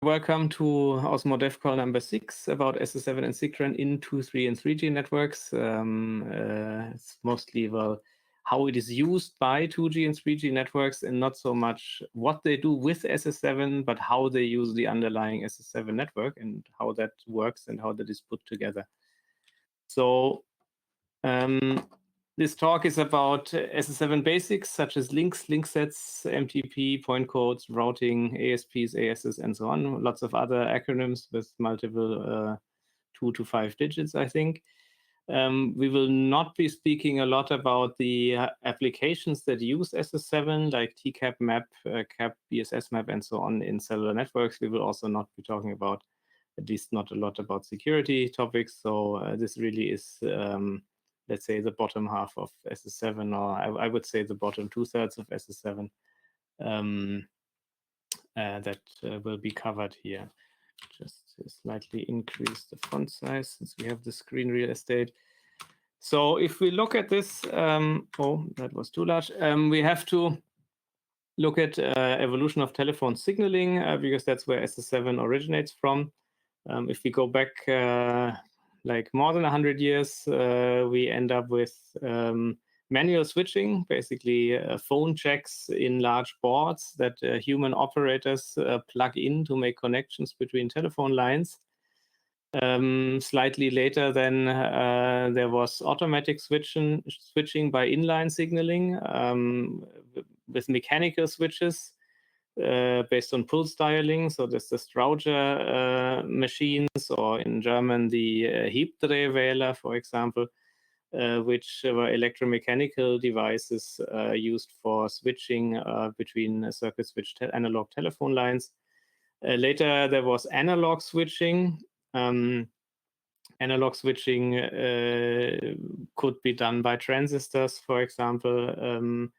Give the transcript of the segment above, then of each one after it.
Welcome to Osmo Dev Call number 6 about SS7 and SIGTRAN in 2, 3, and 3G networks. It's mostly, how it is used by 2G and 3G networks, and not so much what they do with SS7, but how they use the underlying SS7 network and how that works and how that is put together. So this talk is about SS7 basics, such as links, link sets, MTP, point codes, routing, ASPs, ASs, and so on. Lots of other acronyms with multiple 2 to 5 digits, I think. We will not be speaking a lot about the applications that use SS7, like TCAP map, CAP, BSS map, and so on in cellular networks. We will also not be talking about, at least not a lot about security topics. So this really is let's say the bottom half of SS7, or I would say the bottom 2/3 of SS7 that will be covered here. Just slightly increase the font size since we have the screen real estate. So if we look at this, oh, that was too large. We have to look at evolution of telephone signaling because that's where SS7 originates from. If we go back like more than 100 years, we end up with manual switching, basically phone checks in large boards that human operators plug in to make connections between telephone lines. Slightly later, then there was automatic switching by inline signaling with mechanical switches based on pulse dialing. So there's the Strauger machines, or in German, the Hebdrehwähler, for example, which were electromechanical devices used for switching between circuit switched analog telephone lines. Later, there was analog switching. Analog switching could be done by transistors, for example.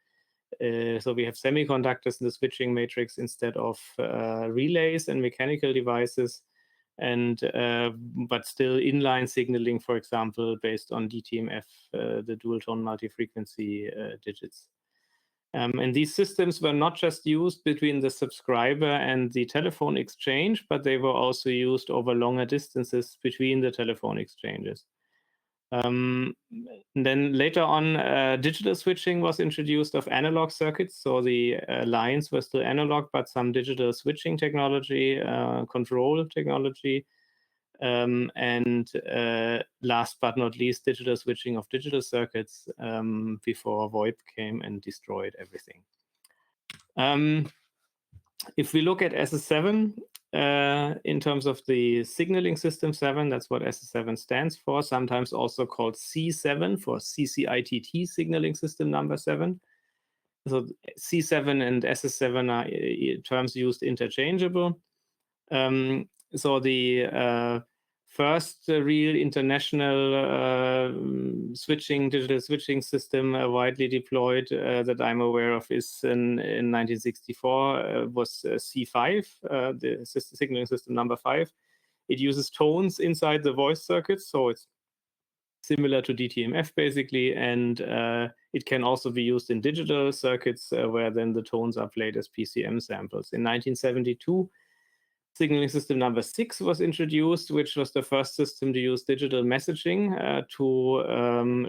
So we have semiconductors in the switching matrix instead of relays and mechanical devices, and but still inline signaling, for example, based on DTMF, the dual tone multi-frequency digits. And these systems were not just used between the subscriber and the telephone exchange, but they were also used over longer distances between the telephone exchanges. Then later on, digital switching was introduced of analog circuits. So the lines were still analog, but some digital switching technology, control technology. And last but not least, digital switching of digital circuits before VoIP came and destroyed everything. If we look at SS7, in terms of the signaling system 7, that's what SS7 stands for, sometimes also called C7 for CCITT, signaling system number 7. So C7 and SS7 are terms used interchangeable. So the first real international digital switching system widely deployed that I'm aware of is in 1964 was C5, the signaling system number 5. It uses tones inside the voice circuits, so it's similar to DTMF basically, and it can also be used in digital circuits where then the tones are played as PCM samples. In 1972, signaling system number 6 was introduced, which was the first system to use digital messaging to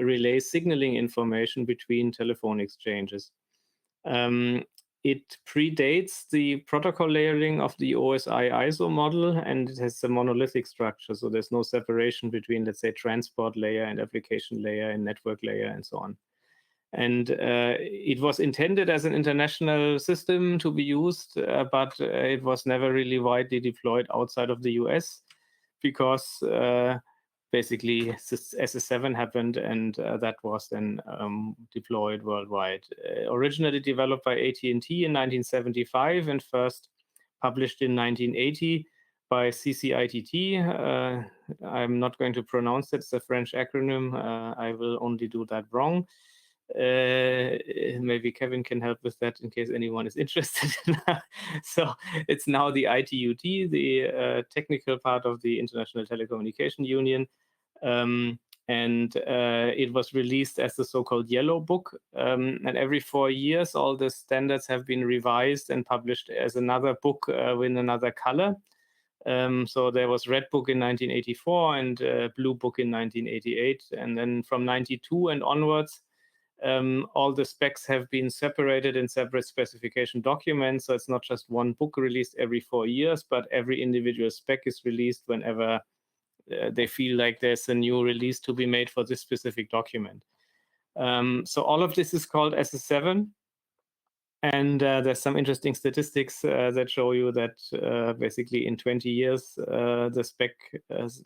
relay signaling information between telephone exchanges. It predates the protocol layering of the OSI ISO model, and it has a monolithic structure. So there's no separation between, let's say, transport layer and application layer and network layer and so on. And it was intended as an international system to be used, but it was never really widely deployed outside of the US because basically SS7 happened, and that was then deployed worldwide. Originally developed by AT&T in 1975 and first published in 1980 by CCITT. I'm not going to pronounce it. It's a French acronym. I will only do that wrong. Maybe Kevin can help with that in case anyone is interested. So it's now the ITUT, the technical part of the International Telecommunication Union. And it was released as the so-called Yellow Book. And every 4 years, all the standards have been revised and published as another book with another color. So there was Red Book in 1984 and Blue Book in 1988. And then from 92 and onwards, all the specs have been separated in separate specification documents. So it's not just one book released every 4 years, but every individual spec is released whenever they feel like there's a new release to be made for this specific document. So all of this is called SS7. And there's some interesting statistics that show you that basically in 20 years, the spec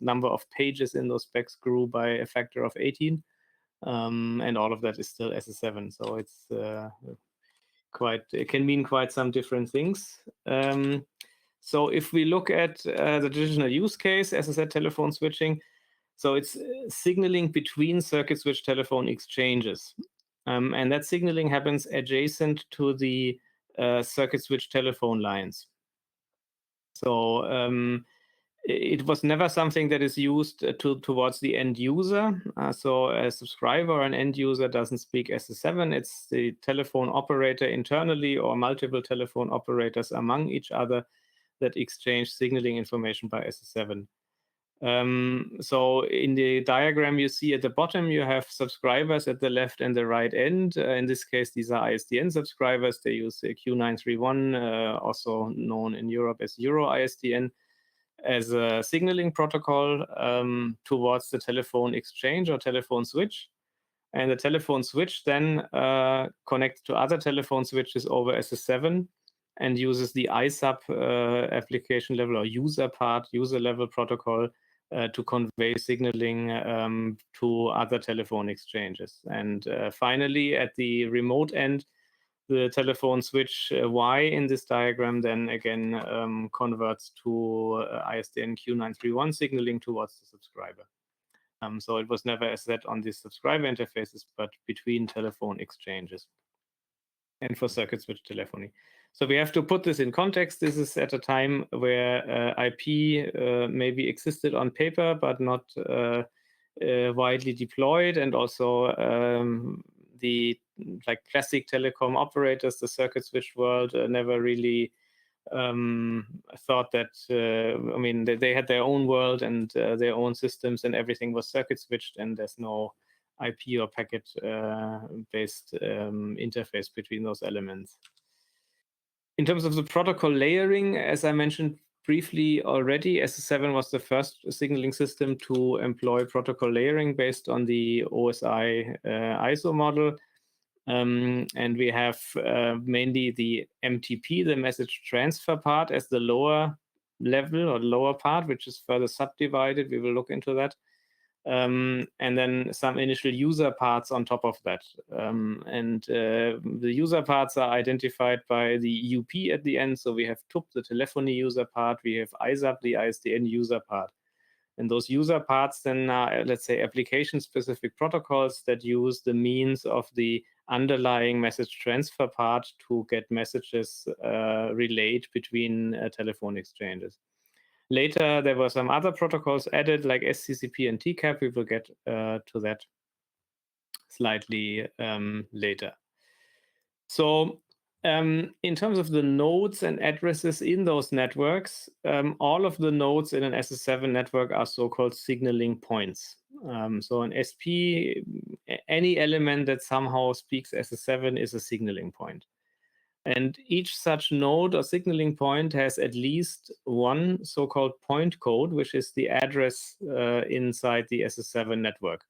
number of pages in those specs grew by a factor of 18. And all of that is still SS7. So it's it can mean quite some different things. So if we look at the traditional use case, as I said, telephone switching, so it's signaling between circuit switch telephone exchanges. And that signaling happens adjacent to the circuit switch telephone lines. So it was never something that is used towards the end user. So a subscriber or an end user doesn't speak SS7. It's the telephone operator internally or multiple telephone operators among each other that exchange signaling information by SS7. So in the diagram you see at the bottom, you have subscribers at the left and the right end. In this case, these are ISDN subscribers. They use Q931, also known in Europe as Euro ISDN, as a signaling protocol towards the telephone exchange or telephone switch. And the telephone switch then connects to other telephone switches over SS7 and uses the ISAP application level or user level protocol to convey signaling to other telephone exchanges. And finally, at the remote end, the telephone switch Y in this diagram then again converts to ISDN Q931 signaling towards the subscriber. So it was never set on these subscriber interfaces, but between telephone exchanges and for circuit switch telephony. So we have to put this in context. This is at a time where IP maybe existed on paper, but not widely deployed. And also the classic telecom operators, the circuit switch world, never really thought that, I mean, they had their own world and their own systems and everything was circuit switched and there's no IP or packet-based interface between those elements. In terms of the protocol layering, as I mentioned briefly already, SS7 was the first signaling system to employ protocol layering based on the OSI ISO model. And we have mainly the MTP, the message transfer part, as the lower level or lower part, which is further subdivided. We will look into that. And then some initial user parts on top of that. The user parts are identified by the EUP at the end. So we have TUP, the telephony user part. We have ISAP, the ISDN user part. And those user parts then are, let's say, application-specific protocols that use the means of the underlying message transfer part to get messages relayed between telephone exchanges. Later, there were some other protocols added, like SCCP and TCAP. We will get to that slightly later. So in terms of the nodes and addresses in those networks, all of the nodes in an SS7 network are so-called signaling points. So an SP, any element that somehow speaks SS7 is a signaling point. And each such node or signaling point has at least one so-called point code, which is the address inside the SS7 network.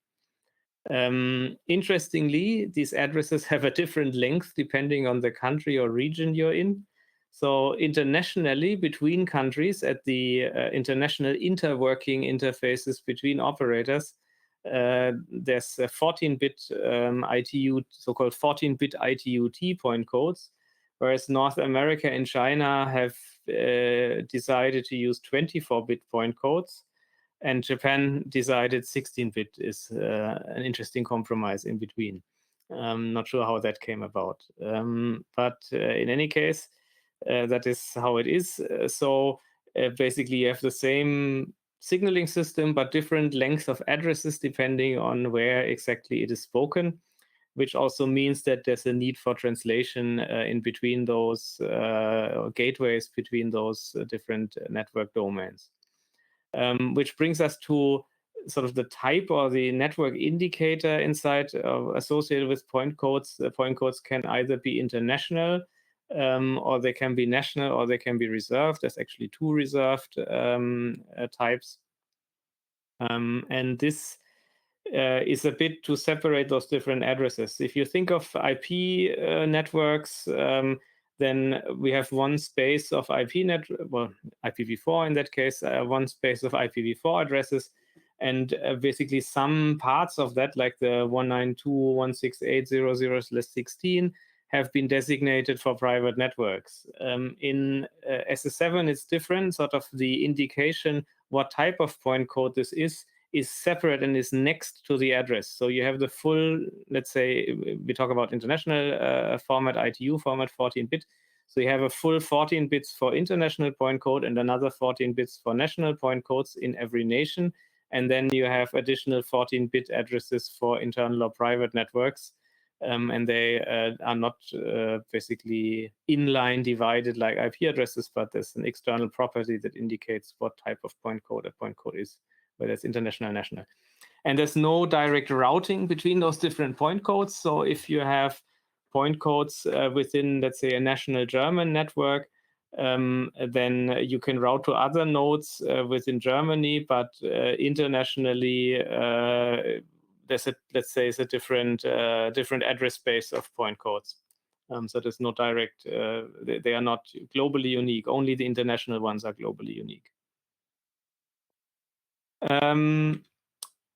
Interestingly, these addresses have a different length depending on the country or region you're in. So internationally, between countries at the international interworking interfaces between operators, there's a 14-bit ITU, so-called 14-bit ITU-T point codes, whereas North America and China have decided to use 24-bit point codes, and Japan decided 16-bit is an interesting compromise in between. I'm not sure how that came about. But in any case, that is how it is. So basically, you have the same signaling system, but different lengths of addresses depending on where exactly it is spoken. which also means that there's a need for translation in between those gateways between those different network domains. Which brings us to sort of the type or the network indicator inside associated with point codes. The point codes can either be international, or they can be national, or they can be reserved. There's actually two reserved types. And this is a bit to separate those different addresses. If you think of IP networks, then we have one space of IP well, IPv4 in that case, one space of IPv4 addresses, and basically some parts of that, like the 192.168.0.0/16, have been designated for private networks. In SS7, it's different. Sort of the indication what type of point code this is separate and is next to the address. So you have the full, let's say, we talk about international format, ITU format, 14-bit. So you have a full 14 bits for international point code and another 14 bits for national point codes in every nation. And then you have additional 14-bit addresses for internal or private networks. And they are not basically inline divided like IP addresses, but there's an external property that indicates what type of point code a point code is, whether it's international or national. And there's no direct routing between those different point codes. So if you have point codes within, let's say, a national German network, then you can route to other nodes within Germany, but internationally, there's a, let's say, it's a different address space of point codes. So there's no direct, they are not globally unique. Only the international ones are globally unique.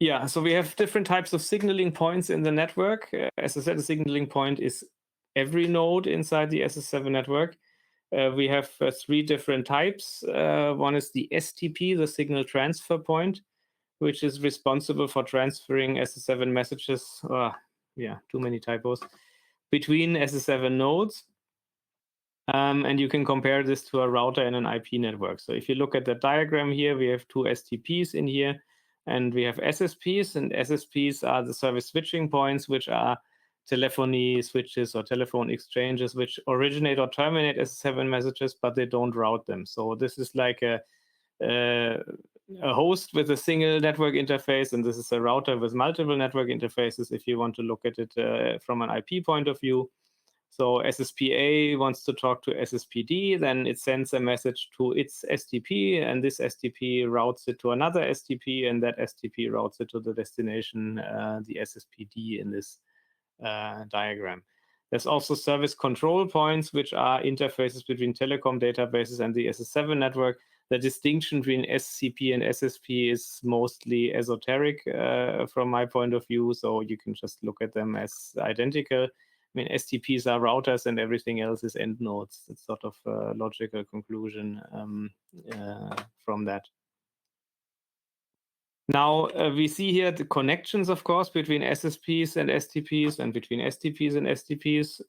Yeah, so we have different types of signaling points in the network. As I said, a signaling point is every node inside the SS7 network. We have three different types. One is the STP, the signal transfer point, which is responsible for transferring SS7 messages, yeah, too many typos, between SS7 nodes. And you can compare this to a router in an IP network. So if you look at the diagram here, we have two STPs in here, and we have SSPs, and SSPs are the service switching points, which are telephony switches or telephone exchanges, which originate or terminate SS7 messages, but they don't route them. So this is like a host with a single network interface, and this is a router with multiple network interfaces if you want to look at it from an IP point of view. So SSPA wants to talk to SSPD, then it sends a message to its STP, and this STP routes it to another STP, and that STP routes it to the destination, the SSPD in this diagram. There's also service control points, which are interfaces between telecom databases and the SS7 network. The distinction between SCP and SSP is mostly esoteric from my point of view, so you can just look at them as identical. I mean, STPs are routers and everything else is end nodes. It's sort of a logical conclusion from that. Now, we see here the connections, of course, between SSPs and STPs and between STPs and STPs.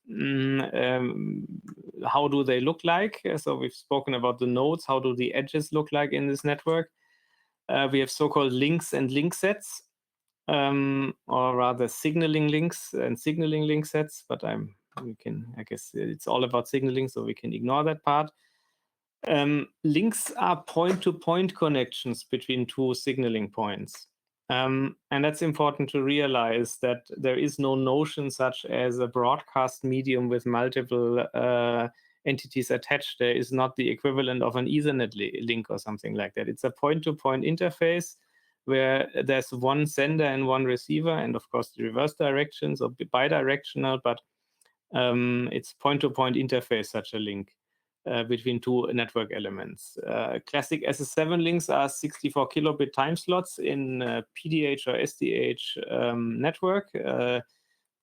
How do they look like? So we've spoken about the nodes. How do the edges look like in this network? We have so-called links and link sets. Or rather signaling links and signaling link sets, but I guess it's all about signaling, so we can ignore that part. Links are point-to-point connections between two signaling points. And that's important to realize that there is no notion such as a broadcast medium with multiple entities attached. There is not the equivalent of an Ethernet link or something like that. It's a point-to-point interface where there's one sender and one receiver, and of course the reverse direction, so bidirectional, but it's point-to-point interface, such a link between two network elements. Classic SS7 links are 64 kilobit time slots in PDH or SDH network,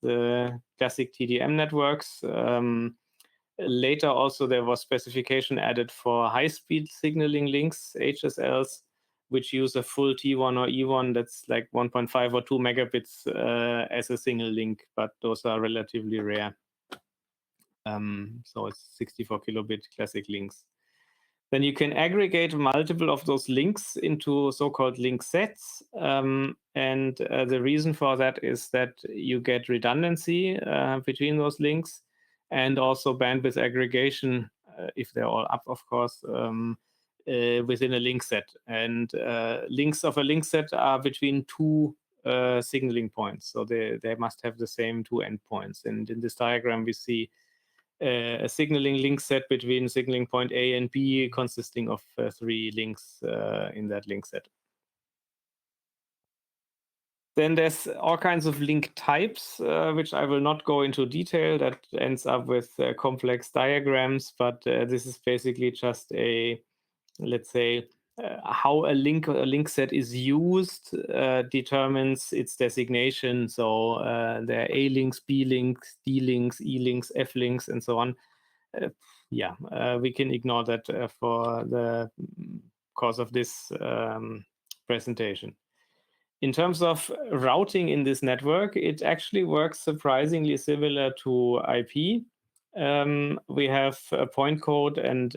the classic TDM networks. Later also there was specification added for high-speed signaling links, HSLs, which use a full T1 or E1 that's like 1.5 or 2 megabits as a single link, but those are relatively rare. So it's 64 kilobit classic links. Then you can aggregate multiple of those links into so-called link sets. And the reason for that is that you get redundancy between those links, and also bandwidth aggregation, if they're all up, of course, within a link set. And links of a link set are between two signaling points. So they must have the same two endpoints. And in this diagram, we see a signaling link set between signaling point A and B, consisting of 3 links in that link set. Then there's all kinds of link types, which I will not go into detail. That ends up with complex diagrams, but this is basically just a, let's say, how a link set is used determines its designation. So there are A links, B links, D links, E links, F links, and so on. We can ignore that for the course of this presentation. In terms of routing in this network, it actually works surprisingly similar to IP. We have a point code and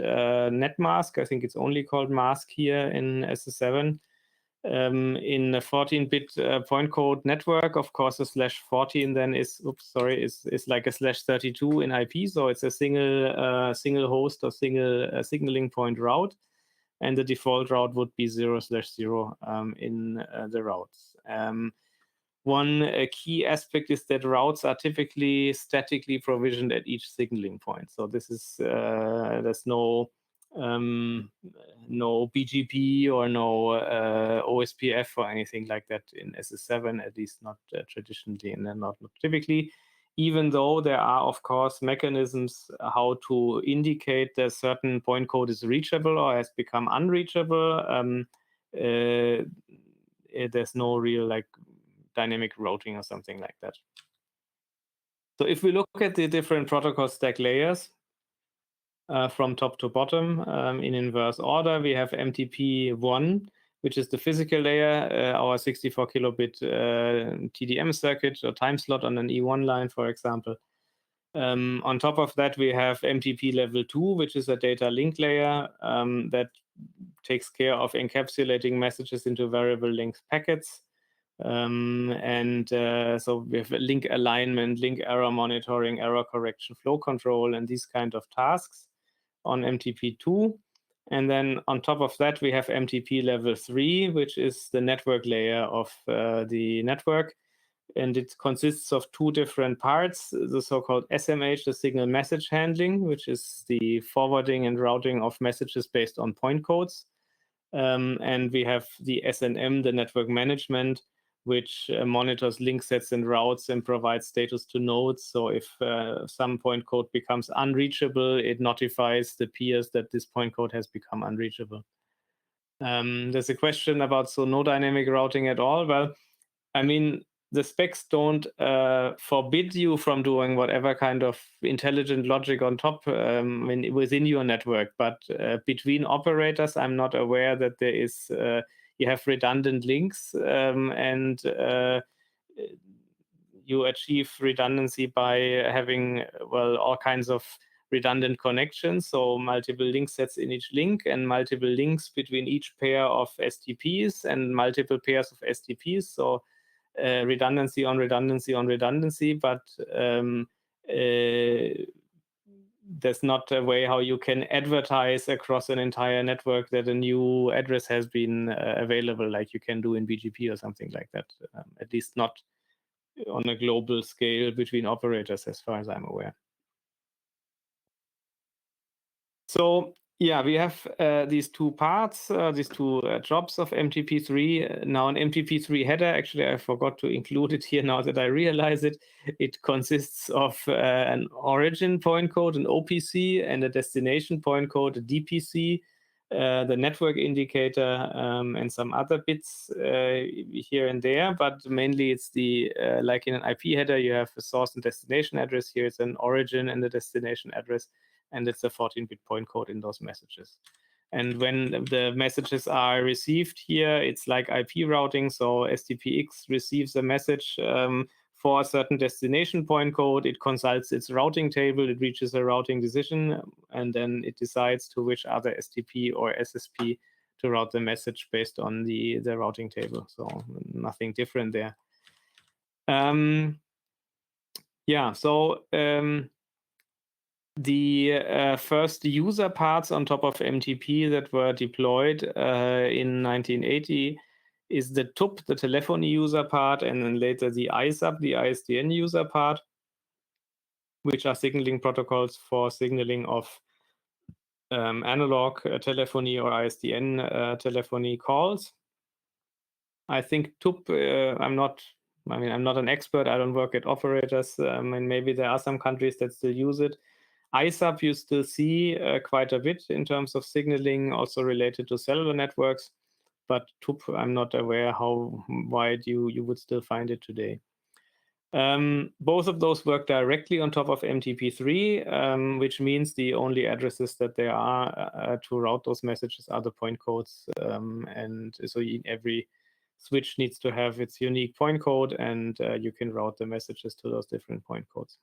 net mask. I think it's only called mask here in SS7. In a 14-bit point code network, of course, a /14 then is like a /32 in IP. So it's a single host or single signaling point route, and the default route would be 0/0 in the routes. One key aspect is that routes are typically statically provisioned at each signaling point. So this is there's no BGP or no OSPF or anything like that in SS7, at least not traditionally and not typically, even though there are, of course, mechanisms how to indicate that a certain point code is reachable or has become unreachable. There's no real like dynamic routing or something like that. So if we look at the different protocol stack layers, from top to bottom in inverse order, we have MTP1, which is the physical layer, our 64 kilobit TDM circuit or time slot on an E1 line, for example. On top of that, we have MTP level 2, which is a data link layer that takes care of encapsulating messages into variable length packets. So we have link alignment, link error monitoring, error correction, flow control, and these kind of tasks on MTP2. And then on top of that, we have MTP level 3, which is the network layer of the network. And it consists of 2 different parts, the so-called SMH, the signal message handling, which is the forwarding and routing of messages based on point codes. And we have the SNM, the network management, which monitors link sets and routes and provides status to nodes. So if some point code becomes unreachable, it notifies the peers that this point code has become unreachable. There's a question about no dynamic routing at all. Well, I mean, the specs don't forbid you from doing whatever kind of intelligent logic on top within your network, but between operators, I'm not aware that there is you have redundant links, and you achieve redundancy by having all kinds of redundant connections, so multiple link sets in each link and multiple links between each pair of STPs and multiple pairs of STPs. So redundancy on redundancy on redundancy, but there's not a way how you can advertise across an entire network that a new address has been available like you can do in BGP or something like that, at least not on a global scale between operators, as far as I'm aware. So yeah, we have these 2 parts, these 2 jobs of MTP3. Now, an MTP3 header, actually, I forgot to include it here now that I realize it. It consists of an origin point code, an OPC, and a destination point code, a DPC, the network indicator, and some other bits here and there. But mainly it's the, like in an IP header, you have a source and destination address. Here it's an origin and a destination address. And it's a 14-bit point code in those messages. And when the messages are received here, it's like IP routing. So STPX receives a message for a certain destination point code. It consults its routing table, it reaches a routing decision, and then it decides to which other STP or SSP to route the message based on the routing table. So nothing different there. Yeah, so the first user parts on top of MTP that were deployed in 1980 is the TUP, the telephony user part, and then later the ISAP, the ISDN user part, which are signaling protocols for signaling of analog telephony or ISDN telephony calls. I think TUP, I'm not an expert, I don't work at operators, and maybe there are some countries that still use it. ISAP you still see quite a bit in terms of signaling, also related to cellular networks, but TUP, I'm not aware how wide you would still find it today. Both of those work directly on top of MTP3, which means the only addresses that there are to route those messages are the point codes, and so every switch needs to have its unique point code, and you can route the messages to those different point codes.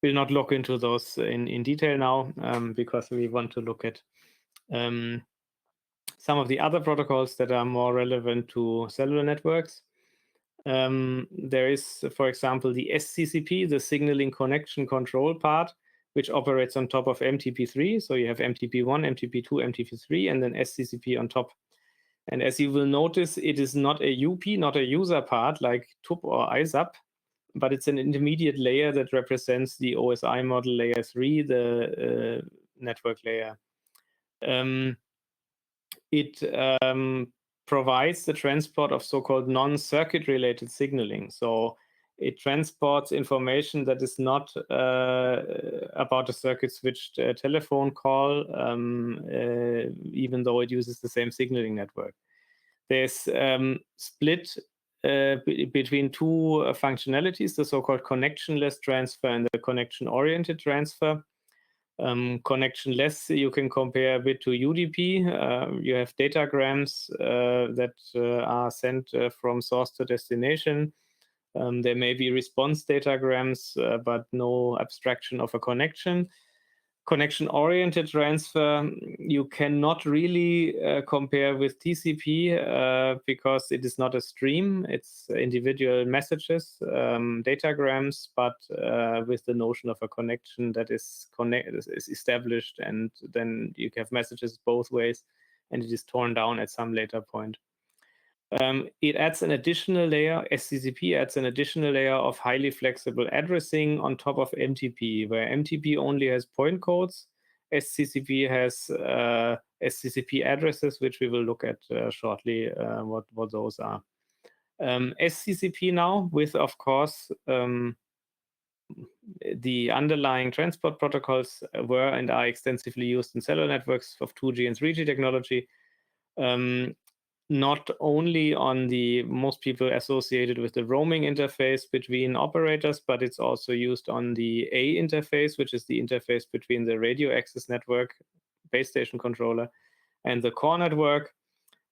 We'll not look into those in detail now, because we want to look at some of the other protocols that are more relevant to cellular networks. There is, for example, the SCCP, the signaling connection control part, which operates on top of MTP3. So you have MTP1, MTP2, MTP3, and then SCCP on top. And as you will notice, it is not a UP, not a user part like TUP or ISAP, but it's an intermediate layer that represents the OSI model layer 3, the network layer. It provides the transport of so-called non-circuit related signaling. So it transports information that is not about a circuit switched telephone call, even though it uses the same signaling network. There's split between two functionalities, the so-called connectionless transfer and the connection-oriented transfer. Connectionless, you can compare a bit to UDP. You have datagrams that are sent from source to destination. There may be response datagrams, but no abstraction of a connection. Connection-oriented transfer, you cannot really compare with TCP because it is not a stream. It's individual messages, datagrams, but with the notion of a connection that is established, and then you have messages both ways, and it is torn down at some later point. It adds an additional layer, SCCP adds an additional layer of highly flexible addressing on top of MTP, where MTP only has point codes. SCCP has SCCP addresses, which we will look at shortly, what those are. SCCP now with, of course, the underlying transport protocols were and are extensively used in cellular networks of 2G and 3G technology. Not only on the most people associated with the roaming interface between operators, but it's also used on the A interface, which is the interface between the radio access network, base station controller, and the core network.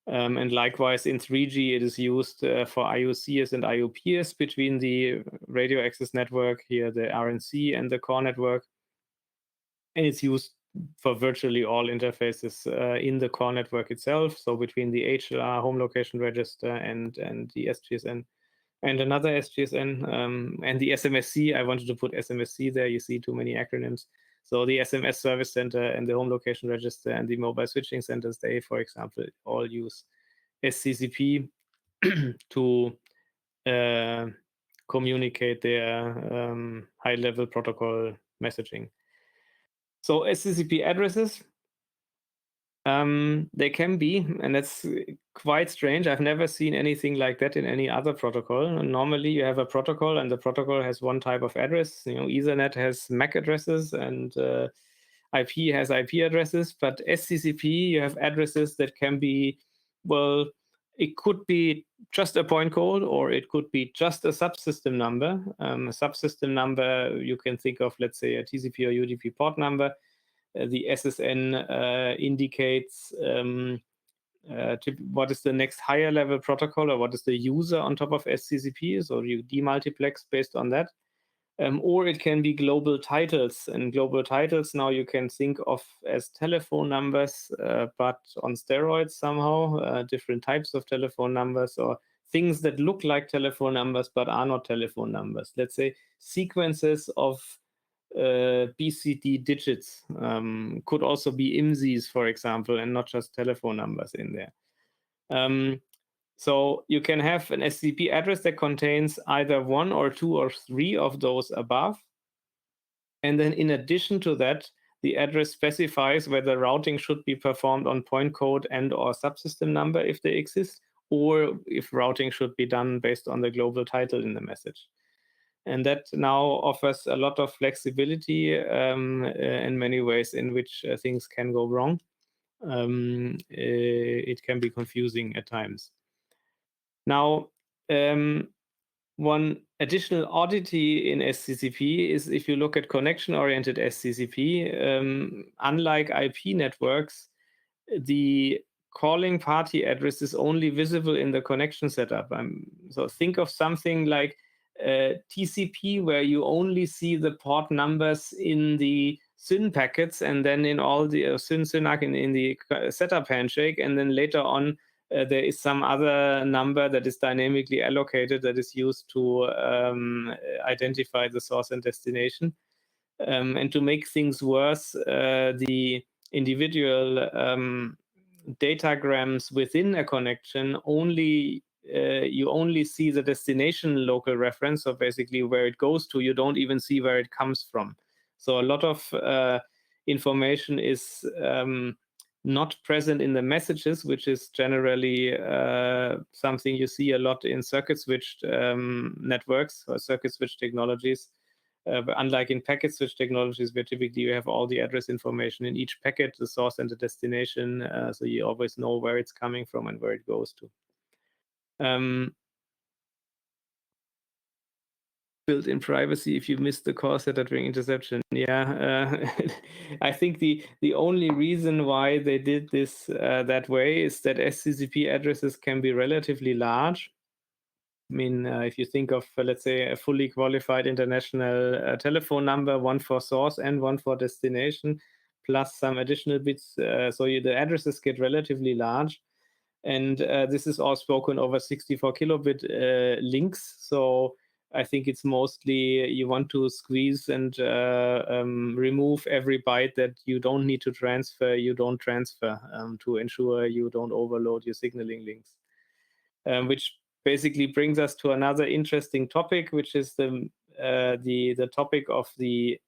And likewise in 3G, it is used for IOCs and IOPs between the radio access network, here the RNC, and the core network. And it's used for virtually all interfaces in the core network itself, so between the HLR, home location register, and the SGSN, and another SGSN, and the SMSC. I wanted to put SMSC there. You see too many acronyms. So the SMS service center and the home location register and the mobile switching centers, they, for example, all use SCCP to communicate their high-level protocol messaging. So SCCP addresses, they can be, and that's quite strange. I've never seen anything like that in any other protocol. Normally, you have a protocol, and the protocol has one type of address. You know, Ethernet has MAC addresses, and IP has IP addresses. But SCCP, you have addresses that can be, well, it could be just a point code, or it could be just a subsystem number. A subsystem number, you can think of, let's say, a TCP or UDP port number. The SSN indicates what is the next higher level protocol, or what is the user on top of SCCP. So you demultiplex based on that. Or it can be global titles. And global titles now you can think of as telephone numbers, but on steroids somehow, different types of telephone numbers, or things that look like telephone numbers but are not telephone numbers. Let's say sequences of BCD digits, could also be IMSIs, for example, and not just telephone numbers in there. So you can have an SCP address that contains either 1 or 2 or 3 of those above. And then in addition to that, the address specifies whether routing should be performed on point code and or subsystem number if they exist, or if routing should be done based on the global title in the message. And that now offers a lot of flexibility in many ways in which things can go wrong. It can be confusing at times. Now, one additional oddity in SCCP is if you look at connection-oriented SCCP, unlike IP networks, the calling party address is only visible in the connection setup. So think of something like TCP, where you only see the port numbers in the SYN packets, and then in all the SYN-SYNAC in the setup handshake, and then later on there is some other number that is dynamically allocated that is used to identify the source and destination. And to make things worse, the individual datagrams within a connection you only see the destination local reference, so basically where it goes to. You don't even see where it comes from. So a lot of information is not present in the messages, which is generally something you see a lot in circuit switched networks or circuit switch technologies. Unlike in packet switch technologies, where typically you have all the address information in each packet, the source and the destination, so you always know where it's coming from and where it goes to. Built-in privacy if you miss the call setter during interception. Yeah, I think the only reason why they did this that way is that SCCP addresses can be relatively large. I mean, if you think of, let's say, a fully qualified international telephone number, one for source and one for destination, plus some additional bits, so the addresses get relatively large. And this is all spoken over 64 kilobit links. So I think it's mostly you want to squeeze and remove every byte that you don't need to transfer, you don't transfer, to ensure you don't overload your signaling links. Which basically brings us to another interesting topic, which is the topic of the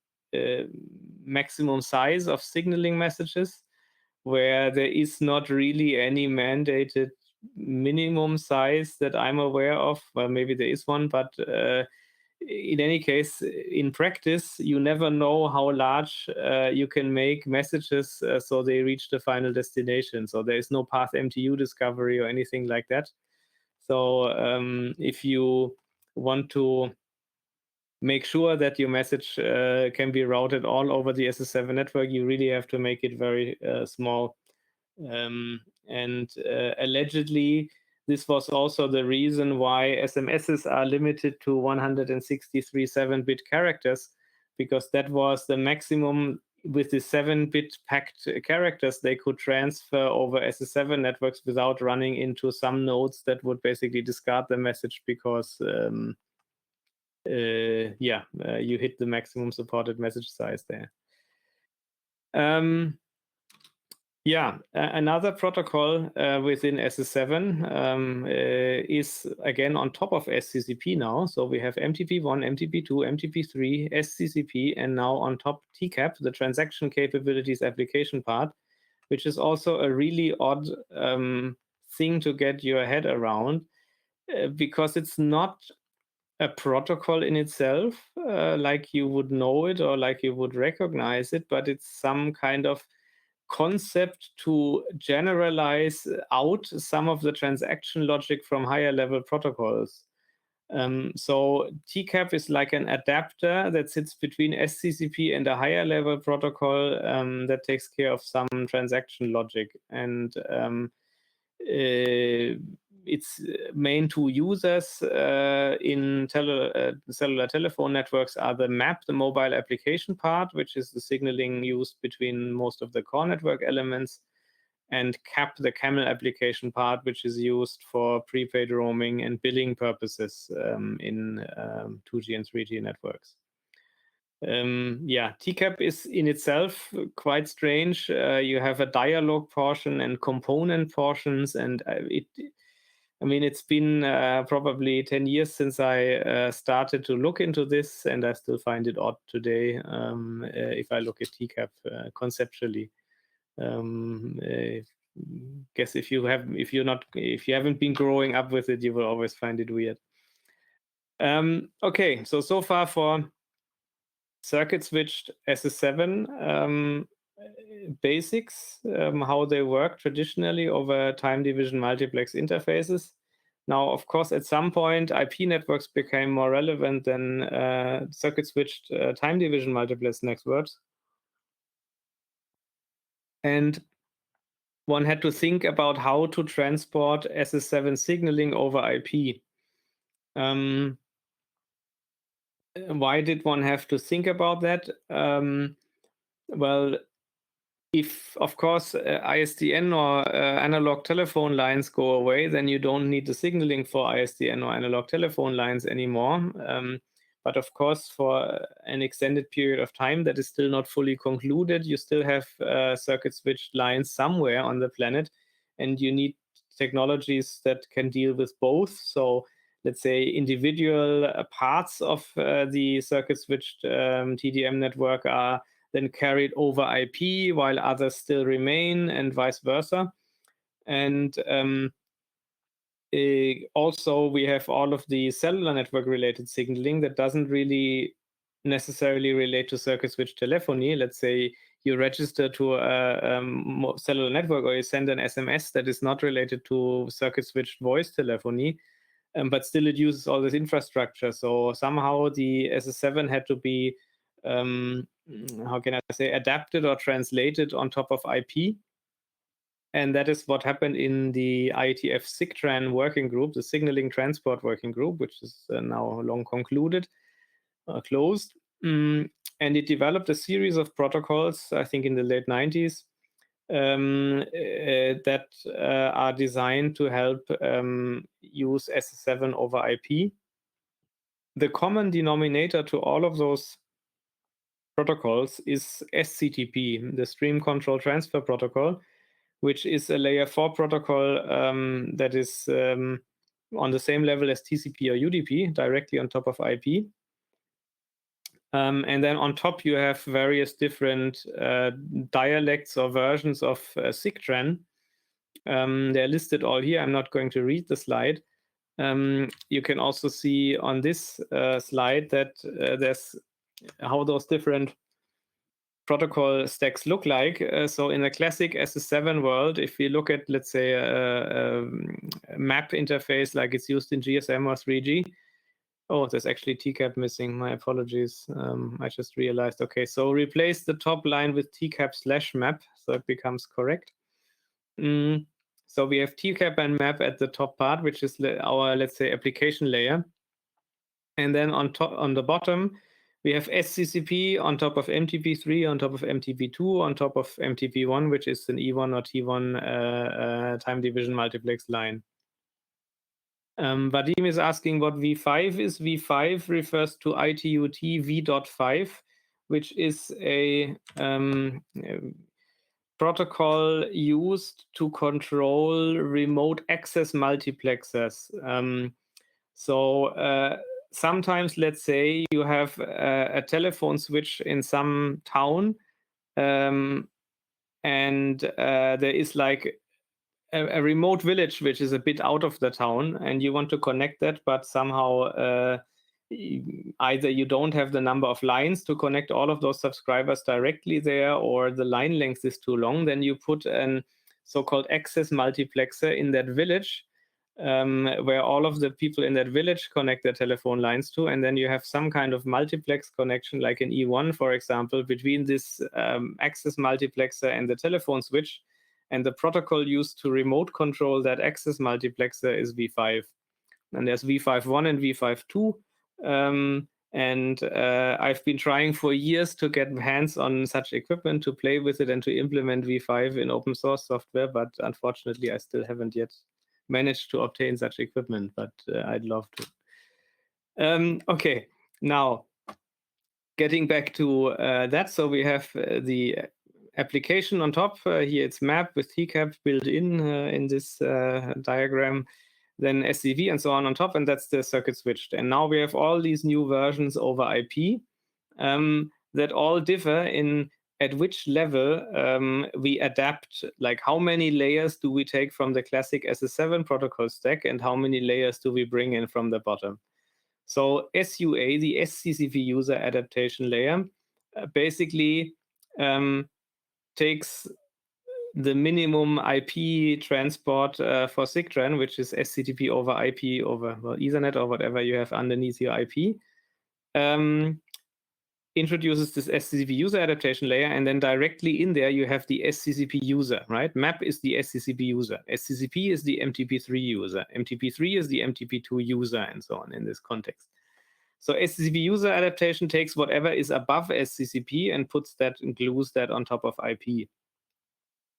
maximum size of signaling messages, where there is not really any mandated minimum size that I'm aware of. Well, maybe there is one, but in any case, in practice, you never know how large you can make messages so they reach the final destination. So there is no path MTU discovery or anything like that. So if you want to make sure that your message can be routed all over the SS7 network, you really have to make it very small. And allegedly, this was also the reason why SMSs are limited to 163 7-bit characters, because that was the maximum with the 7-bit packed characters they could transfer over SS7 networks without running into some nodes that would basically discard the message because you hit the maximum supported message size there. Another protocol within SS7 is again on top of SCCP now. So we have MTP1, MTP2, MTP3, SCCP, and now on top TCAP, the transaction capabilities application part, which is also a really odd thing to get your head around because it's not a protocol in itself, like you would know it or like you would recognize it, but it's some kind of concept to generalize out some of the transaction logic from higher level protocols. So TCAP is like an adapter that sits between SCCP and a higher level protocol that takes care of some transaction logic. And its main two users in cellular telephone networks are the MAP, the mobile application part, which is the signaling used between most of the core network elements, and CAP, the camel application part, which is used for prepaid roaming and billing purposes in 2G and 3G networks. TCAP is in itself quite strange. You have a dialogue portion and component portions, and it's been probably 10 years since I started to look into this, and I still find it odd today if I look at TCAP conceptually. Guess if you haven't been growing up with it, you will always find it weird. Okay, so far for circuit switched SS7 basics, how they work traditionally over time division multiplex interfaces. Now, of course, at some point, IP networks became more relevant than circuit switched time division multiplex networks. And one had to think about how to transport SS7 signaling over IP. Why did one have to think about that? Well, if, of course, ISDN or analog telephone lines go away, then you don't need the signaling for ISDN or analog telephone lines anymore. But of course, for an extended period of time that is still not fully concluded, you still have circuit switched lines somewhere on the planet, and you need technologies that can deal with both. So let's say individual parts of the circuit switched TDM network are then carried over IP while others still remain, and vice versa. And also we have all of the cellular network related signaling that doesn't really necessarily relate to circuit switched telephony. Let's say you register to a cellular network, or you send an SMS that is not related to circuit switched voice telephony, but still it uses all this infrastructure. So somehow the SS7 had to be how can I say, adapted or translated on top of IP. And that is what happened in the IETF SIGTRAN working group, the Signaling Transport Working Group, which is now long concluded, closed. And it developed a series of protocols, I think in the late 90s, that are designed to help use SS7 over IP. The common denominator to all of those protocols is SCTP, the Stream Control Transfer Protocol, which is a layer 4 protocol that is on the same level as TCP or UDP, directly on top of IP. And then on top, you have various different dialects or versions of SIGTRAN. They're listed all here. I'm not going to read the slide. You can also see on this slide that there's how those different protocol stacks look like. So in a classic SS7 world, if we look at, let's say, a map interface like it's used in GSM or 3G, oh, there's actually TCAP missing. My apologies. I just realized. Okay, so replace the top line with TCAP/map, so it becomes correct. So we have TCAP and map at the top part, which is our, let's say, application layer. And then on the bottom, we have SCCP on top of MTP3, on top of MTP2, on top of MTP1, which is an E1 or T1 time division multiplex line. Vadim is asking what V5 is. V5 refers to ITU-T v.5, which is a protocol used to control remote access multiplexers. Sometimes, let's say, you have a telephone switch in some town, and there is like a remote village which is a bit out of the town, and you want to connect that, but somehow either you don't have the number of lines to connect all of those subscribers directly there, or the line length is too long. Then you put an so-called access multiplexer in that village, where all of the people in that village connect their telephone lines to, and then you have some kind of multiplex connection, like an E1, for example, between this access multiplexer and the telephone switch, and the protocol used to remote control that access multiplexer is V5. And there's V5.1 and V5.2. And I've been trying for years to get hands on such equipment, to play with it and to implement V5 in open source software, but unfortunately I still haven't yet managed to obtain such equipment, but I'd love to. Okay, now getting back to that, so we have the application on top. Here it's map with TCAP built in this diagram, then SCV and so on top, and that's the circuit switched. And now we have all these new versions over IP that all differ in at which level we adapt, like how many layers do we take from the classic SS7 protocol stack and how many layers do we bring in from the bottom. So SUA, the SCCP user adaptation layer, basically takes the minimum IP transport for SIGTRAN, which is SCTP over IP over Ethernet or whatever you have underneath your IP, introduces this SCCP user adaptation layer, and then directly in there you have the SCCP user, right? Map is the SCCP user. SCCP is the MTP3 user. MTP3 is the MTP2 user, and so on in this context. So SCCP user adaptation takes whatever is above SCCP and puts that and glues that on top of IP.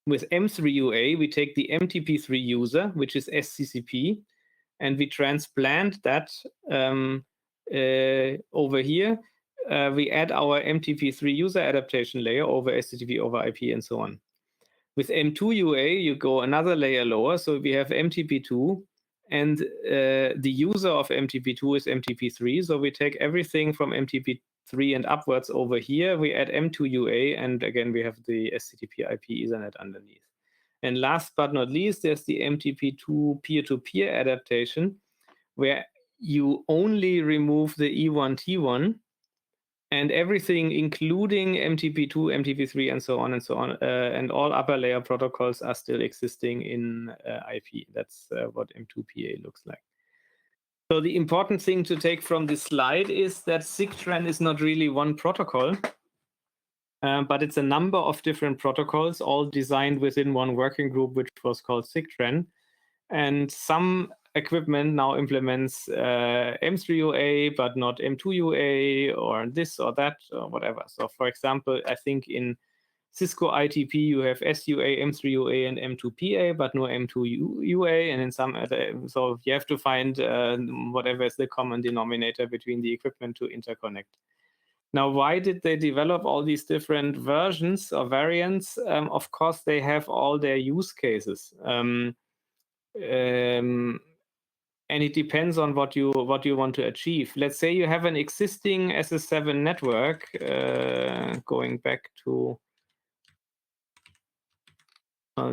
With M3UA, we take the MTP3 user, which is SCCP, and we transplant that over here. We add our MTP3 user adaptation layer over SCTP over IP and so on. With M2UA, you go another layer lower, so we have MTP2, and the user of MTP2 is MTP3, so we take everything from MTP3 and upwards over here. We add M2UA, and again we have the SCTP IP Ethernet underneath. And last but not least, there's the MTP2 peer-to-peer adaptation, where you only remove the E1T1, and everything, including MTP2, MTP3, and so on, and all upper layer protocols are still existing in IP. That's what M2PA looks like. So the important thing to take from this slide is that SIGTRAN is not really one protocol, but it's a number of different protocols, all designed within one working group, which was called SIGTRAN. And some equipment now implements M3UA, but not M2UA, or this or that, or whatever. So for example, I think in Cisco ITP, you have SUA, M3UA, and M2PA, but no M2UA. And in some other, so you have to find whatever is the common denominator between the equipment to interconnect. Now, why did they develop all these different versions or variants? Of course, they have all their use cases. And it depends on what you want to achieve. Let's say you have an existing SS7 network, going back to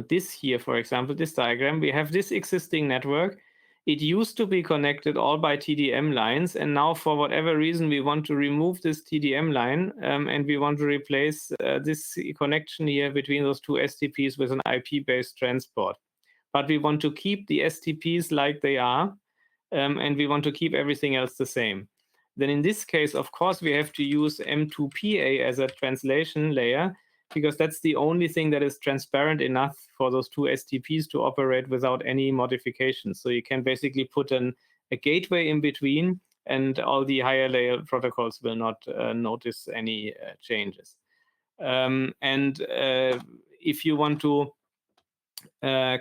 this here, for example, this diagram. We have this existing network. It used to be connected all by TDM lines, and now for whatever reason we want to remove this TDM line, and we want to replace this connection here between those two STPs with an IP-based transport. But we want to keep the STPs like they are, and we want to keep everything else the same. Then in this case, of course, we have to use M2PA as a translation layer, because that's the only thing that is transparent enough for those two STPs to operate without any modifications. So you can basically put a gateway in between, and all the higher layer protocols will not notice any changes. If you want to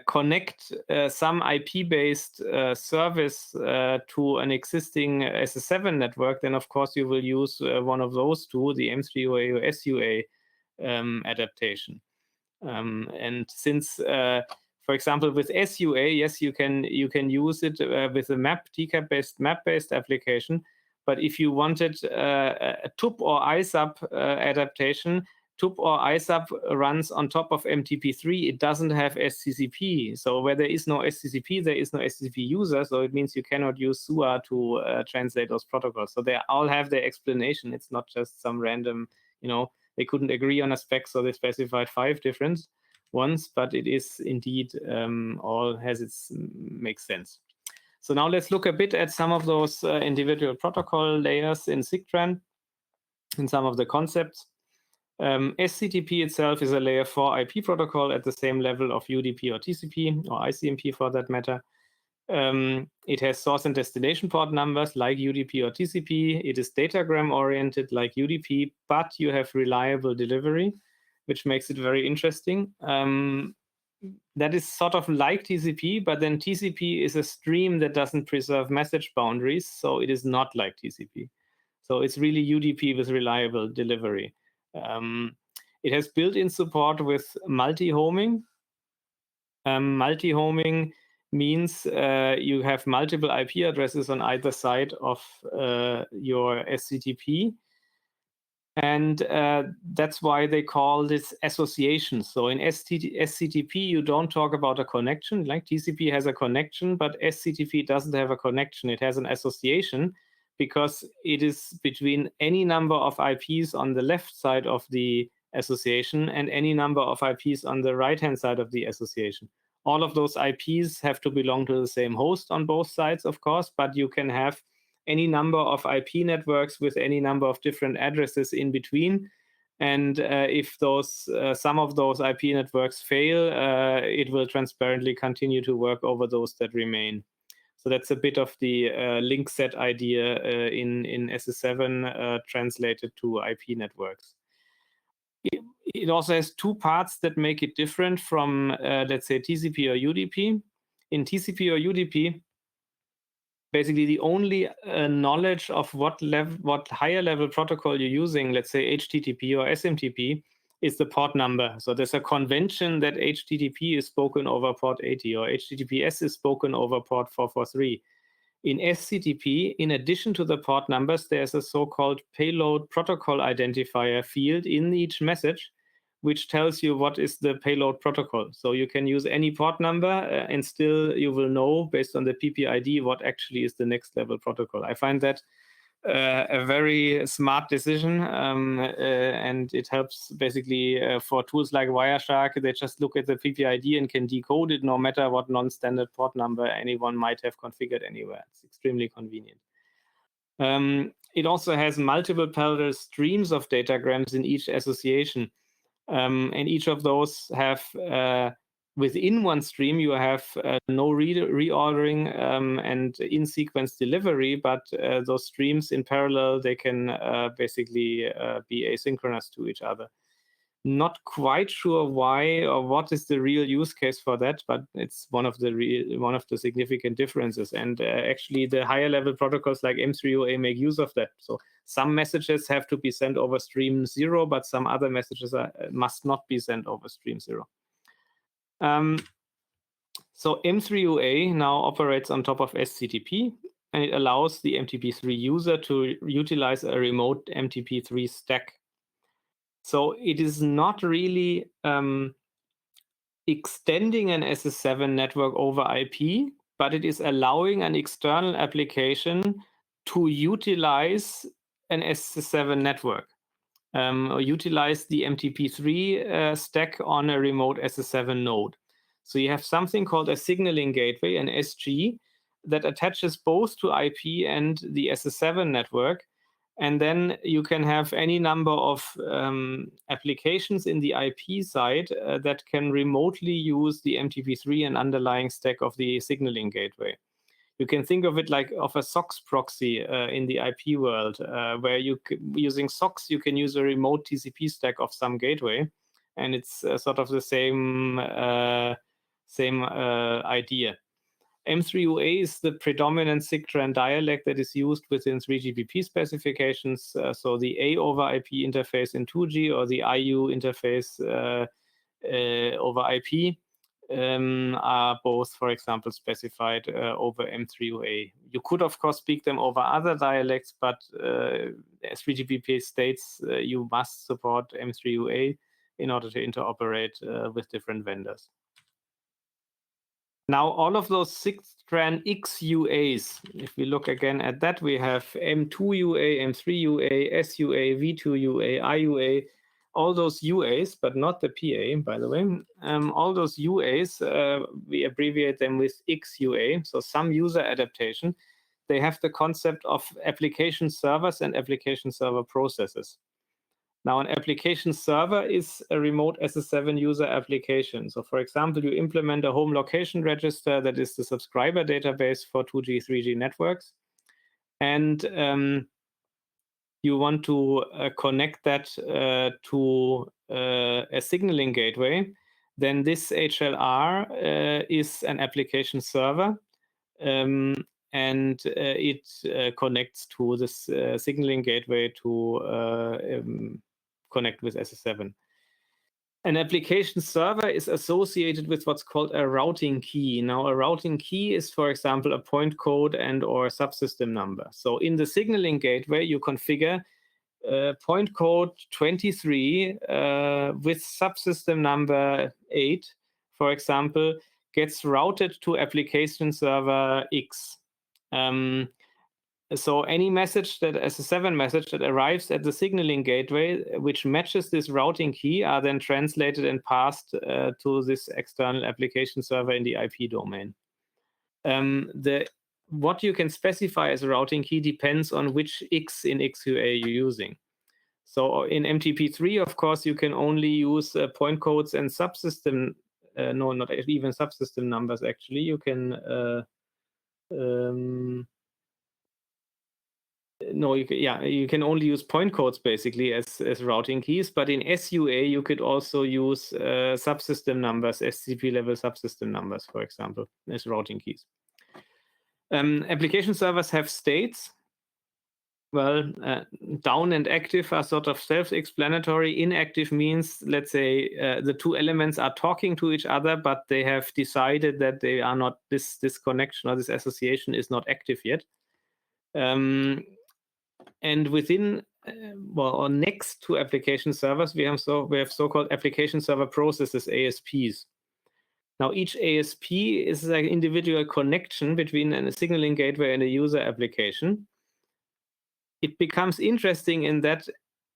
connect some IP-based service to an existing SS7 network, then of course you will use one of those two, the M3UA or SUA adaptation. And since, for example, with SUA, yes, you can use it with a map-based application. But if you wanted a TUP or ISAP adaptation, TUP or ISAP runs on top of MTP3. It doesn't have SCCP. So where there is no SCCP, there is no SCCP user. So it means you cannot use SUA to translate those protocols. So they all have their explanation. It's not just some random, they couldn't agree on a spec, so they specified 5 different ones, but it is indeed all makes sense. So now let's look a bit at some of those individual protocol layers in SIGTRAN and some of the concepts. SCTP itself is a layer 4 IP protocol at the same level of UDP or TCP or ICMP for that matter. It has source and destination port numbers like UDP or TCP. It is datagram oriented like UDP, but you have reliable delivery, which makes it very interesting. That is sort of like TCP, but then TCP is a stream that doesn't preserve message boundaries, so it is not like TCP. So it's really UDP with reliable delivery. It has built-in support with multi-homing. Multi-homing means you have multiple IP addresses on either side of your SCTP. And that's why they call this association. So in SCTP, you don't talk about a connection. Like TCP has a connection, but SCTP doesn't have a connection. It has an association because it is between any number of IPs on the left side of the association and any number of IPs on the right-hand side of the association. All of those IPs have to belong to the same host on both sides, of course, but you can have any number of IP networks with any number of different addresses in between. And if those some of those IP networks fail, it will transparently continue to work over those that remain. So that's a bit of the link set idea in SS7 translated to IP networks. It also has two parts that make it different from, let's say, TCP or UDP. In TCP or UDP, basically the only knowledge of what higher level protocol you're using, let's say HTTP or SMTP, is the port number. So there's a convention that HTTP is spoken over port 80 or HTTPS is spoken over port 443. In SCTP, in addition to the port numbers, there's a so-called payload protocol identifier field in each message, which tells you what is the payload protocol. So you can use any port number and still you will know based on the PPID what actually is the next level protocol. I find that a very smart decision, and it helps basically for tools like Wireshark. They just look at the PPID and can decode it no matter what non-standard port number anyone might have configured anywhere. It's extremely convenient. It also has multiple parallel streams of datagrams in each association. And each of those have, within one stream, you have no reordering and in-sequence delivery, but those streams in parallel, they can basically be asynchronous to each other. Not quite sure why or what is the real use case for that, but it's one of the significant differences. And actually, the higher level protocols like M3UA make use of that. So some messages have to be sent over stream 0, but some other messages must not be sent over stream 0. So M3UA now operates on top of SCTP, and it allows the MTP3 user to utilize a remote MTP3 stack. So it is not really extending an SS7 network over IP, but it is allowing an external application to utilize an SS7 network, or utilize the MTP3 stack on a remote SS7 node. So you have something called a signaling gateway, an SG, that attaches both to IP and the SS7 network. And then you can have any number of applications in the IP side that can remotely use the MTP3 and underlying stack of the signaling gateway. You can think of it like of a SOCKS proxy in the IP world, where using SOCKS, you can use a remote TCP stack of some gateway. And it's sort of the same idea. M3UA is the predominant SIGTRAN dialect that is used within 3GPP specifications. So the A over IP interface in 2G or the IU interface over IP are both, for example, specified over M3UA. You could, of course, speak them over other dialects, but as 3GPP states, you must support M3UA in order to interoperate with different vendors. Now, all of those SIGTRAN XUAs, if we look again at that, we have M2UA, M3UA, SUA, V2UA, IUA, all those UAs, but not the PA, by the way. All those UAs, we abbreviate them with XUA, so some user adaptation. They have the concept of application servers and application server processes. Now, an application server is a remote SS7 user application. So, for example, you implement a home location register that is the subscriber database for 2G, 3G networks. And you want to connect that to a signaling gateway, then this HLR is an application server. And it connects to this signaling gateway to connect with SS7. An application server is associated with what's called a routing key. Now, a routing key is, for example, a point code and or subsystem number. So in the signaling gateway, you configure point code 23 with subsystem number 8, for example, gets routed to application server X. So any message that SS7 message that arrives at the signaling gateway, which matches this routing key, are then translated and passed to this external application server in the IP domain. What you can specify as a routing key depends on which X in XUA you're using. So in MTP3, of course, you can only use point codes and subsystem. No, not even subsystem numbers. Actually, you can. No, you can only use point codes basically as routing keys. But in SUA, you could also use subsystem numbers, SCP level subsystem numbers, for example, as routing keys. Application servers have states. Well, down and active are sort of self-explanatory. Inactive means, let's say, the two elements are talking to each other, but they have decided that they are not, this connection or this association is not active yet. And within, or next to application servers, we have so-called application server processes, ASPs. Now, each ASP is an individual connection between a signaling gateway and a user application. It becomes interesting in that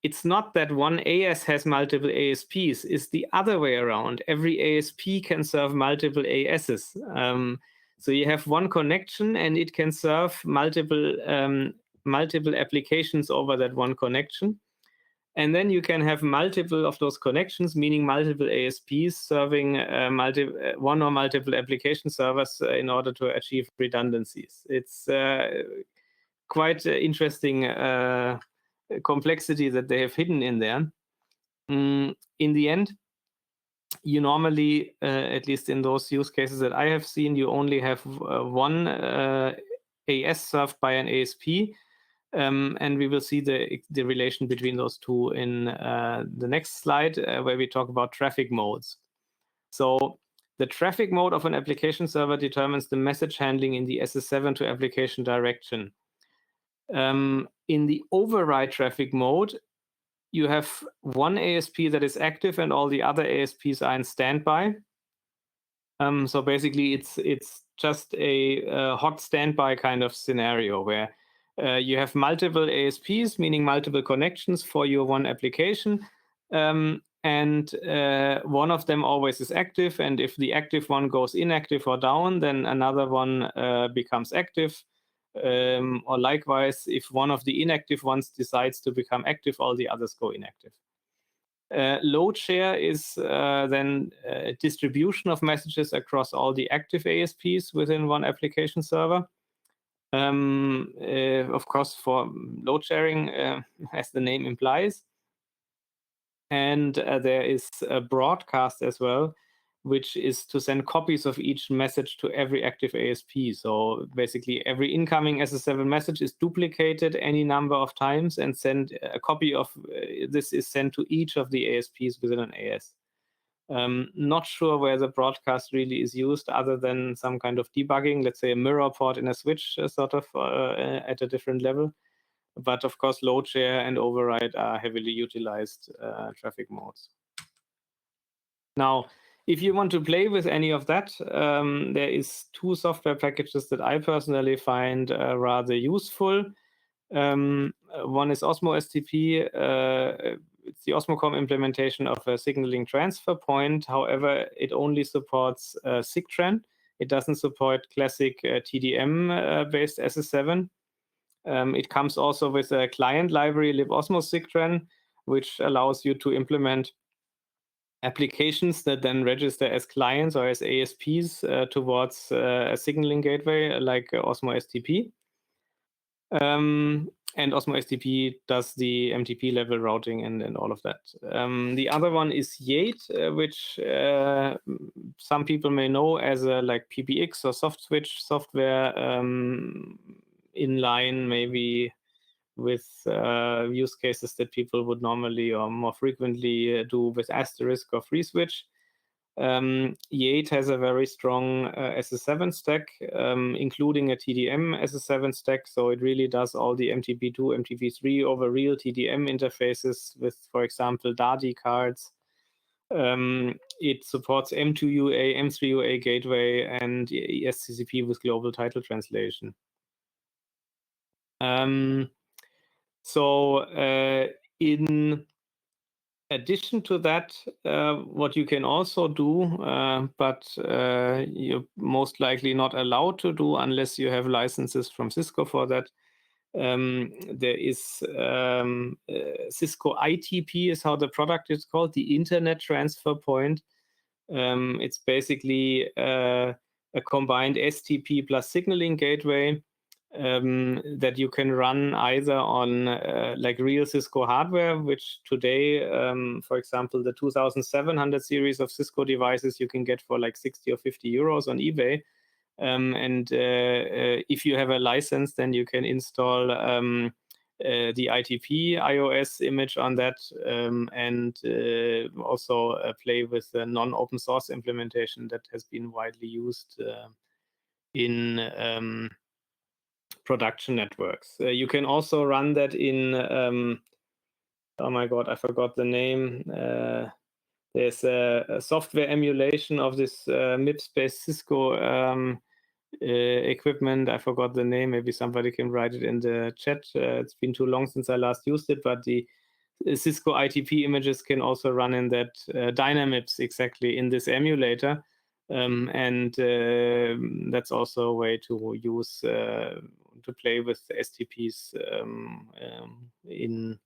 it's not that one AS has multiple ASPs, it's the other way around. Every ASP can serve multiple ASs. So you have one connection and it can serve multiple applications over that one connection. And then you can have multiple of those connections, meaning multiple ASPs serving one or multiple application servers in order to achieve redundancies. It's quite interesting complexity that they have hidden in there. In the end, you normally, at least in those use cases that I have seen, you only have one AS served by an ASP. And we will see the relation between those two in the next slide, where we talk about traffic modes. So the traffic mode of an application server determines the message handling in the SS7 to application direction. In the override traffic mode, you have one ASP that is active and all the other ASPs are in standby. So basically, it's just a hot standby kind of scenario where you have multiple ASPs, meaning multiple connections for your one application, and one of them always is active. And if the active one goes inactive or down, then another one becomes active. Or likewise, if one of the inactive ones decides to become active, all the others go inactive. Load share is then a distribution of messages across all the active ASPs within one application server. Of course, for load sharing, as the name implies. And there is a broadcast as well, which is to send copies of each message to every active ASP. So basically, every incoming SS7 message is duplicated any number of times, and a copy of this is sent to each of the ASPs within an AS. Not sure where the broadcast really is used other than some kind of debugging, let's say a mirror port in a switch sort of at a different level. But of course, load share and override are heavily utilized traffic modes. Now, if you want to play with any of that, there is two software packages that I personally find rather useful. One is Osmo STP. It's the Osmocom implementation of a signaling transfer point. However, it only supports SIGTRAN. It doesn't support classic TDM-based SS7. It comes also with a client library, libosmo SIGTRAN, which allows you to implement applications that then register as clients or as ASPs towards a signaling gateway like Osmo STP. And Osmo STP does the MTP level routing and all of that. The other one is Yate, which some people may know as a like PBX or soft switch software in line maybe with use cases that people would normally or more frequently do with asterisk or free switch. Yate has a very strong SS7 stack, including a TDM SS7 stack. So it really does all the MTP2, MTP3 over real TDM interfaces with, for example, DADI cards. It supports M2UA, M3UA gateway, and SCCP with global title translation. So in addition to that, what you can also do, but you're most likely not allowed to do unless you have licenses from Cisco for that. There is Cisco ITP is how the product is called, the Internet Transfer Point. It's basically a combined STP plus signaling gateway that you can run either on like real Cisco hardware, which today, for example, the 2700 series of Cisco devices you can get for like 60 or 50 euros on eBay. If you have a license, then you can install the ITP iOS image on that and also play with the non-open source implementation that has been widely used in production networks. You can also run that in, oh my God, I forgot the name. There's a software emulation of this MIPS-based Cisco equipment. I forgot the name. Maybe somebody can write it in the chat. It's been too long since I last used it, but the Cisco ITP images can also run in that Dynamips exactly in this emulator. That's also a way to use to play with STPs in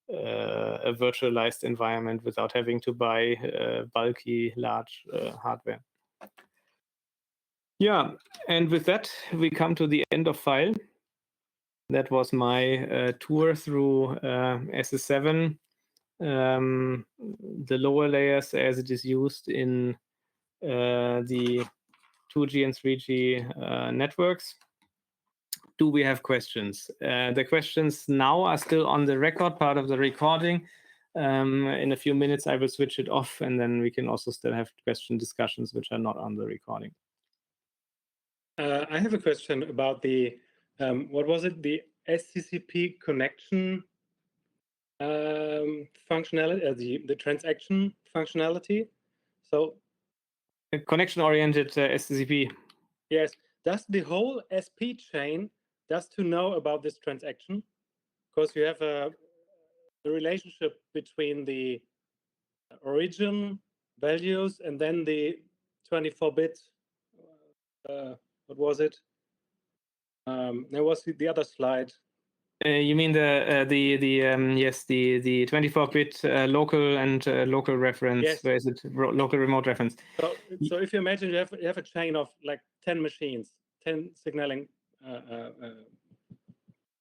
a virtualized environment without having to buy bulky, large hardware. Yeah, and with that, we come to the end of file. That was my tour through SS7, the lower layers as it is used in the 2G and 3G networks. Do we have questions? The questions now are still on the record part of the recording. In a few minutes, I will switch it off, and then we can also still have question discussions which are not on the recording. I have a question about the, what was it, the SCCP connection functionality, the transaction functionality. So connection-oriented SCCP. Yes. Does the whole SP chain does to know about this transaction? Because you have the relationship between the origin values and then the 24-bit. What was it? There was the other slide. You mean the 24-bit local and local reference? Yes. Where is it? Local remote reference. So if you imagine you have a chain of like 10 machines, 10 signaling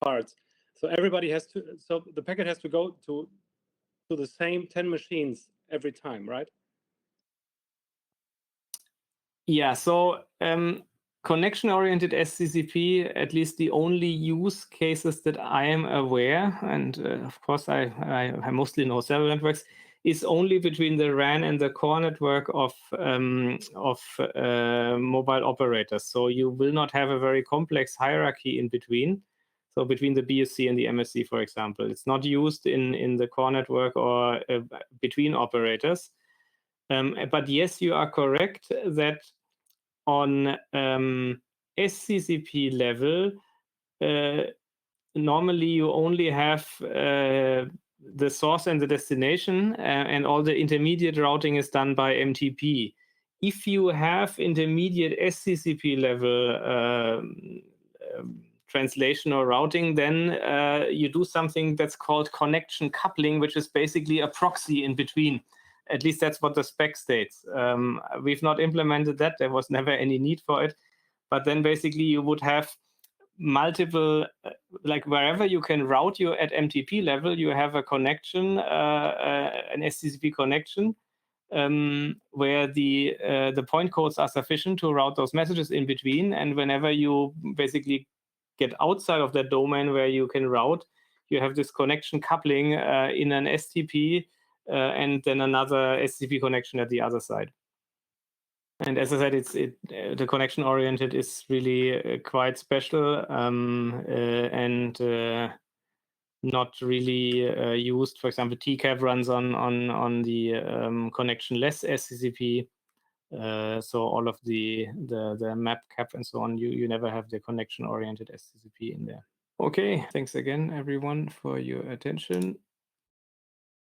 parts. So everybody has to. So the packet has to go to the same 10 machines every time, right? Yeah. So connection-oriented SCCP, at least the only use cases that I am aware, and of course I mostly know several networks, is only between the RAN and the core network of mobile operators. So you will not have a very complex hierarchy in between. So between the BSC and the MSC, for example, it's not used in the core network or between operators. But yes, you are correct that on SCCP level, normally you only have the source and the destination, and all the intermediate routing is done by MTP. If you have intermediate SCCP level translation or routing, then you do something that's called connection coupling, which is basically a proxy in between. At least that's what the spec states. We've not implemented that. There was never any need for it. But then basically you would have multiple, like wherever you can route you at MTP level, you have a connection, an STCP connection, where the point codes are sufficient to route those messages in between. And whenever you basically get outside of that domain where you can route, you have this connection coupling in an STP and then another STP connection at the other side. And as I said, the connection oriented is really quite special and not really used. For example, TCAP runs on the connection-less STCP. So all of the map cap and so on, you never have the connection-oriented STCP in there. Okay, thanks again, everyone, for your attention.